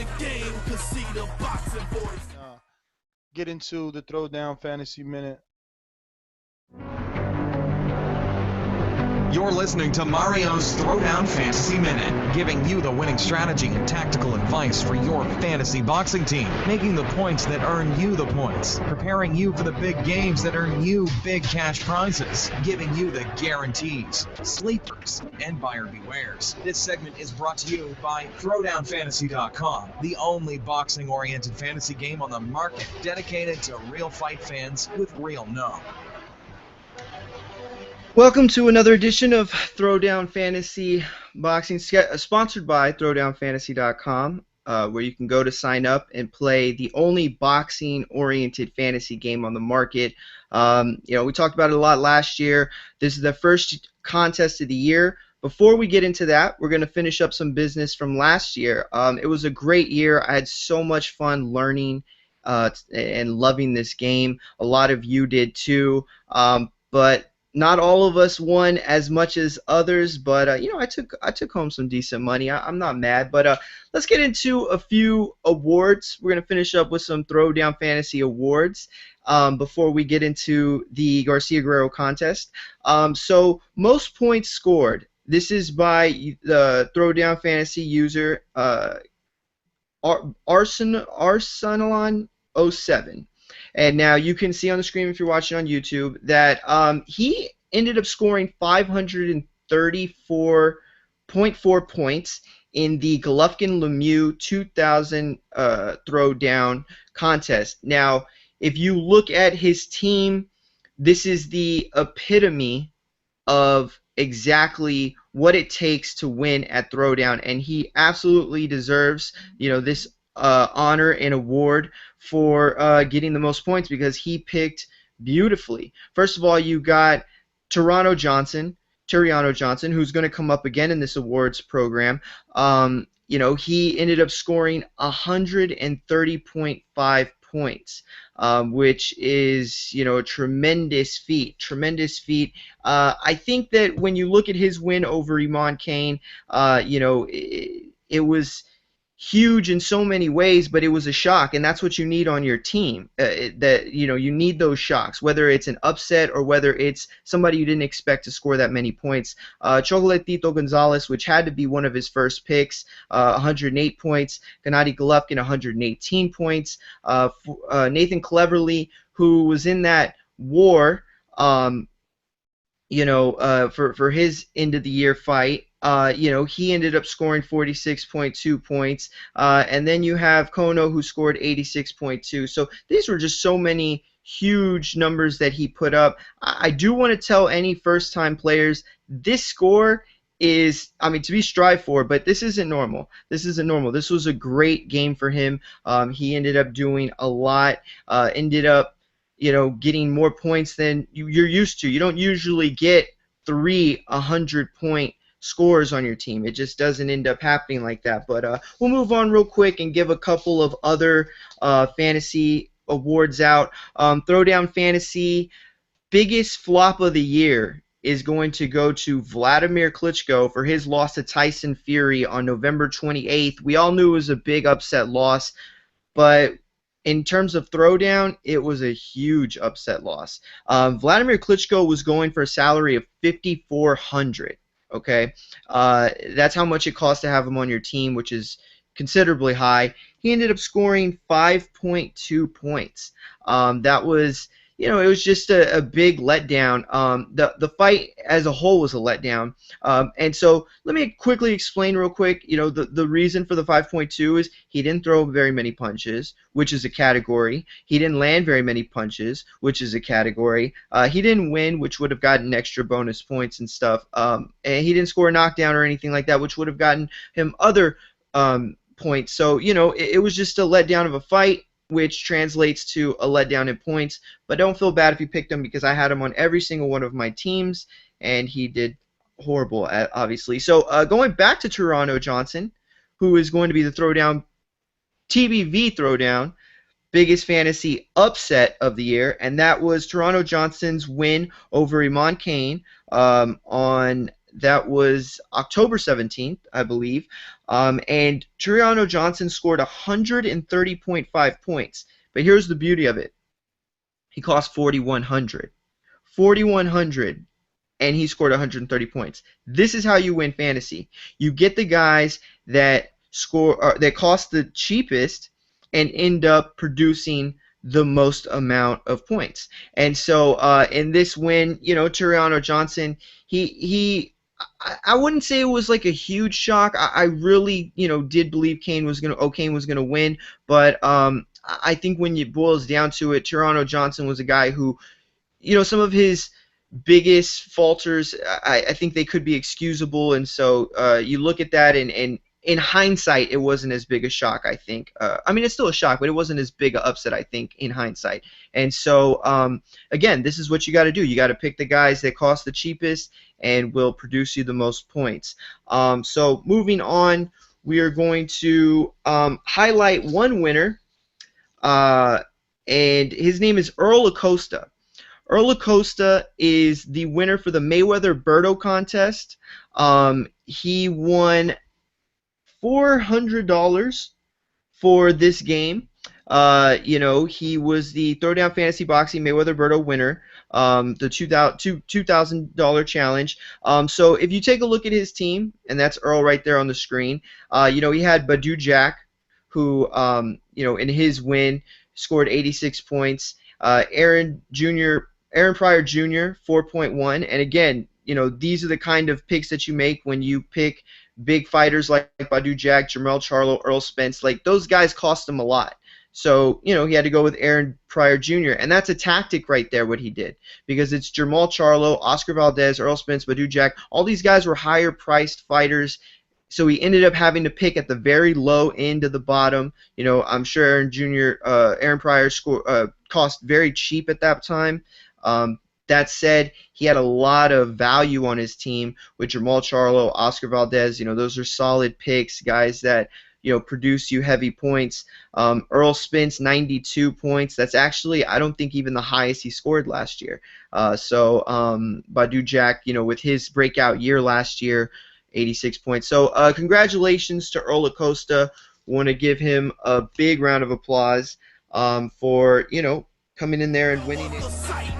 the game, cause see the boxing voice. Get into the Throwdown Fantasy Minute. You're listening to Mario's Throwdown Fantasy Minute, giving you the winning strategy and tactical advice for your fantasy boxing team, making the points that earn you the points, preparing you for the big games that earn you big cash prizes, giving you the guarantees, sleepers, and buyer bewares. This segment is brought to you by ThrowdownFantasy.com, the only boxing-oriented fantasy game on the market dedicated to real fight fans with real know. Welcome to another edition of Throwdown Fantasy Boxing, sponsored by ThrowdownFantasy.com, where you can go to sign up and play the only boxing-oriented fantasy game on the market. We talked about it a lot last year. This is the first contest of the year. Before we get into that, we're going to finish up some business from last year. It was a great year. I had so much fun learning and loving this game. A lot of you did too, but not all of us won as much as others, but I took home some decent money. I'm not mad, but let's get into a few awards. We're gonna finish up with some Throwdown Fantasy awards before we get into the Garcia Guerrero contest. So most points scored. This is by the Throwdown Fantasy user Arsenalon07. And now you can see on the screen if you're watching on YouTube that he ended up scoring 534.4 points in the Golovkin-Lemieux 2000 throwdown contest. Now, if you look at his team, this is the epitome of exactly what it takes to win at throwdown, and he absolutely deserves, this honor and award for getting the most points because he picked beautifully. First of all, you got Turiano Johnson, who's going to come up again in this awards program. He ended up scoring 130.5 points, which is, a tremendous feat. I think that when you look at his win over Iman Kane, it was huge in so many ways, but it was a shock, and that's what you need on your team. You need those shocks, whether it's an upset or whether it's somebody you didn't expect to score that many points. Chocolatito Gonzalez, which had to be one of his first picks, 108 points. Gennady Golovkin, 118 points. Nathan Cleverly, who was in that war, for his end of the year fight. He ended up scoring 46.2 points. And then you have Kono, who scored 86.2. So these were just so many huge numbers that he put up. I do want to tell any first-time players, this score is, to be strived for, but this isn't normal. This was a great game for him. He ended up doing a lot, ended up, getting more points than you're used to. You don't usually get 3 100-point scores on your team. It just doesn't end up happening like that. But we'll move on real quick and give a couple of other fantasy awards out. Throwdown Fantasy biggest flop of the year is going to go to Vladimir Klitschko for his loss to Tyson Fury on November 28th. We all knew it was a big upset loss, but in terms of throwdown, it was a huge upset loss. Vladimir Klitschko was going for a salary of $5,400. Okay, that's how much it costs to have him on your team, which is considerably high. He ended up scoring 5.2 points. That was, it was just a big letdown. The fight as a whole was a letdown. And so let me quickly explain real quick. The reason for the 5.2 is he didn't throw very many punches, which is a category. He didn't land very many punches, which is a category. He didn't win, which would have gotten extra bonus points and stuff. And he didn't score a knockdown or anything like that, which would have gotten him other points. So, it was just a letdown of a fight, which translates to a letdown in points. But don't feel bad if you picked him, because I had him on every single one of my teams, and he did horrible, obviously. So going back to Turiano Johnson, who is going to be the TBV throwdown biggest fantasy upset of the year, and that was Turiano Johnson's win over Iman Kane on that was October 17th, I believe, and Turiano Johnson scored 130.5 points. But here's the beauty of it. He cost 4,100. 4,100, and he scored 130 points. This is how you win fantasy. You get the guys that that cost the cheapest and end up producing the most amount of points. And so in this win, Turiano Johnson, I wouldn't say it was like a huge shock. I really, did believe Kane was gonna win, but I think when it boils down to it, Turiano Johnson was a guy who, some of his biggest falters, I think they could be excusable, and so you look at that, and in hindsight, it wasn't as big a shock, I think. I mean, it's still a shock, but it wasn't as big an upset, I think, in hindsight. And so, again, this is what you got to do. You got to pick the guys that cost the cheapest and will produce you the most points. So moving on, we are going to highlight one winner, and his name is Earl Acosta. Earl Acosta is the winner for the Mayweather-Berto contest. He won $400 for this game. He was the Throwdown Fantasy Boxing Mayweather-Berto winner, the $2,000 challenge. So if you take a look at his team, and that's Earl right there on the screen, he had Badu Jack, who, in his win scored 86 points. Aaron Pryor Jr. 4.1, and again, these are the kind of picks that you make when you pick big fighters like Badu Jack, Jermell Charlo, Earl Spence. Like, those guys cost him a lot. So, he had to go with Aaron Pryor Jr., and that's a tactic right there, what he did, because it's Jermell Charlo, Oscar Valdez, Earl Spence, Badu Jack. All these guys were higher-priced fighters, so he ended up having to pick at the very low end of the bottom. I'm sure Aaron Pryor cost very cheap at that time. That said, he had a lot of value on his team with Jermell Charlo, Oscar Valdez. Those are solid picks, guys that produce you heavy points. Earl Spence, 92 points. That's actually, I don't think, even the highest he scored last year. So Badu Jack, with his breakout year last year, 86 points. So congratulations to Earl Acosta. Want to give him a big round of applause for coming in there and winning it.